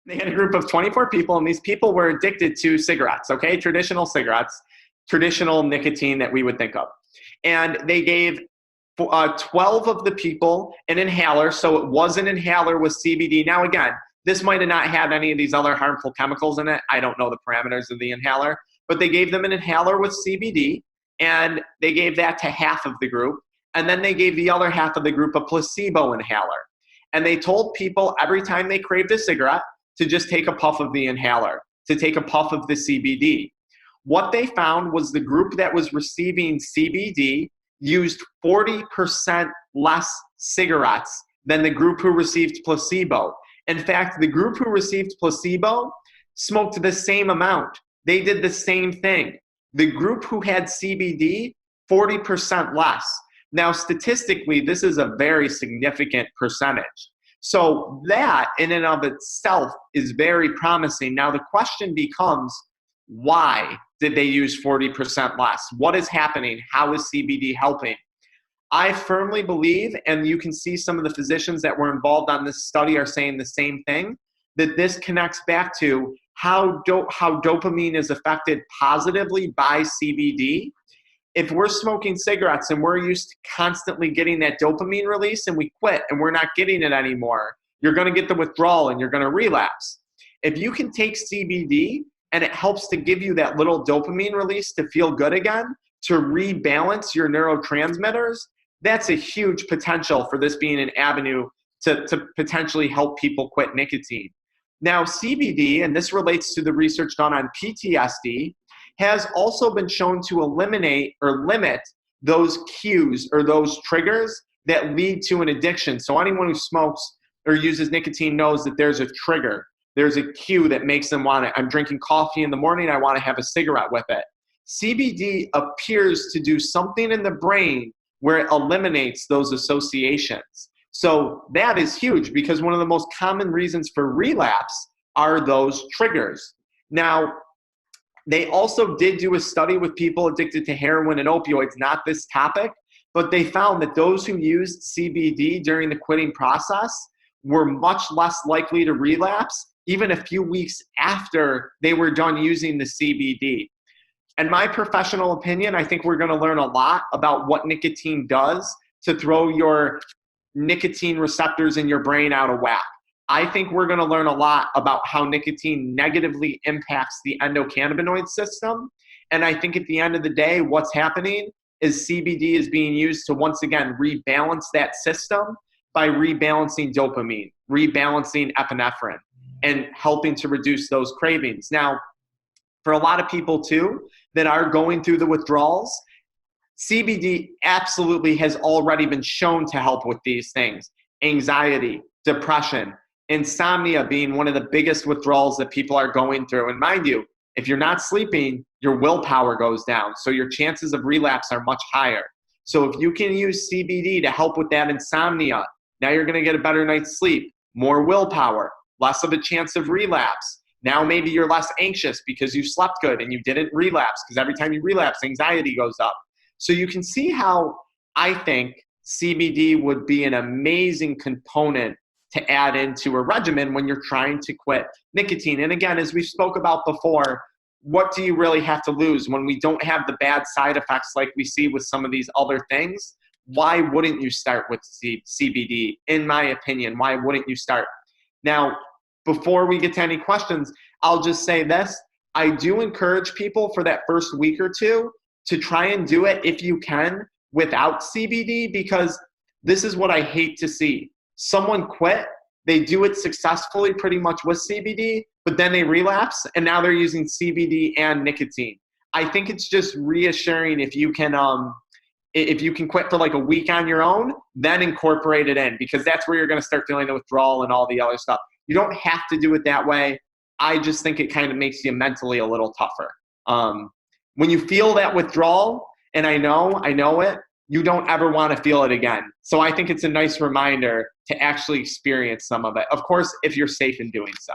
They had a group of 24 people, and these people were addicted to cigarettes, okay? Traditional cigarettes, traditional nicotine that we would think of. And they gave 12 of the people an inhaler, so it was an inhaler with CBD. Now, again, this might have not had any of these other harmful chemicals in it. I don't know the parameters of the inhaler, but they gave them an inhaler with CBD, and they gave that to half of the group. And then they gave the other half of the group a placebo inhaler. And they told people every time they craved a cigarette to just take a puff of the inhaler, to take a puff of the CBD. What they found was the group that was receiving CBD used 40% less cigarettes than the group who received placebo. In fact, the group who received placebo smoked the same amount. They did the same thing. The group who had CBD, 40% less. Now, statistically, this is a very significant percentage. So that in and of itself is very promising. Now, the question becomes, why did they use 40% less? What is happening? How is CBD helping? I firmly believe, and you can see some of the physicians that were involved on this study are saying the same thing, that this connects back to how dopamine is affected positively by CBD. If we're smoking cigarettes and we're used to constantly getting that dopamine release and we quit and we're not getting it anymore, you're going to get the withdrawal and you're going to relapse. If you can take CBD and it helps to give you that little dopamine release to feel good again, to rebalance your neurotransmitters, that's a huge potential for this being an avenue to potentially help people quit nicotine. Now, CBD, and this relates to the research done on PTSD, has also been shown to eliminate or limit those cues or those triggers that lead to an addiction. So anyone who smokes or uses nicotine knows that there's a trigger. There's a cue that makes them want it. I'm drinking coffee in the morning, I want to have a cigarette with it. CBD appears to do something in the brain where it eliminates those associations. So that is huge because one of the most common reasons for relapse are those triggers. Now, they also did do a study with people addicted to heroin and opioids, not this topic, but they found that those who used CBD during the quitting process were much less likely to relapse even a few weeks after they were done using the CBD. In my professional opinion, I think we're going to learn a lot about what nicotine does to throw your nicotine receptors in your brain out of whack. I think we're going to learn a lot about how nicotine negatively impacts the endocannabinoid system. And I think at the end of the day, what's happening is CBD is being used to once again rebalance that system by rebalancing dopamine, rebalancing epinephrine, and helping to reduce those cravings. Now, for a lot of people too that are going through the withdrawals, CBD absolutely has already been shown to help with these things. Anxiety, depression, insomnia being one of the biggest withdrawals that people are going through. And mind you, if you're not sleeping, your willpower goes down. So your chances of relapse are much higher. So if you can use CBD to help with that insomnia, now you're going to get a better night's sleep, more willpower, less of a chance of relapse. Now maybe you're less anxious because you slept good and you didn't relapse, because every time you relapse, anxiety goes up. So you can see how I think CBD would be an amazing component to add into a regimen when you're trying to quit nicotine. And again, as we spoke about before, what do you really have to lose when we don't have the bad side effects like we see with some of these other things? Why wouldn't you start with CBD? In my opinion, why wouldn't you start? Now, before we get to any questions, I'll just say this. I do encourage people for that first week or two to try and do it if you can without CBD, because this is what I hate to see. Someone quit, they do it successfully pretty much with CBD, but then they relapse and now they're using CBD and nicotine. I think it's just reassuring if you can quit for like a week on your own, then incorporate it in, because that's where you're going to start feeling the withdrawal and all the other stuff. You don't have to do it that way. I just think it kind of makes you mentally a little tougher. When you feel that withdrawal, and I know it, you don't ever want to feel it again. So I think it's a nice reminder to actually experience some of it. Of course, if you're safe in doing so.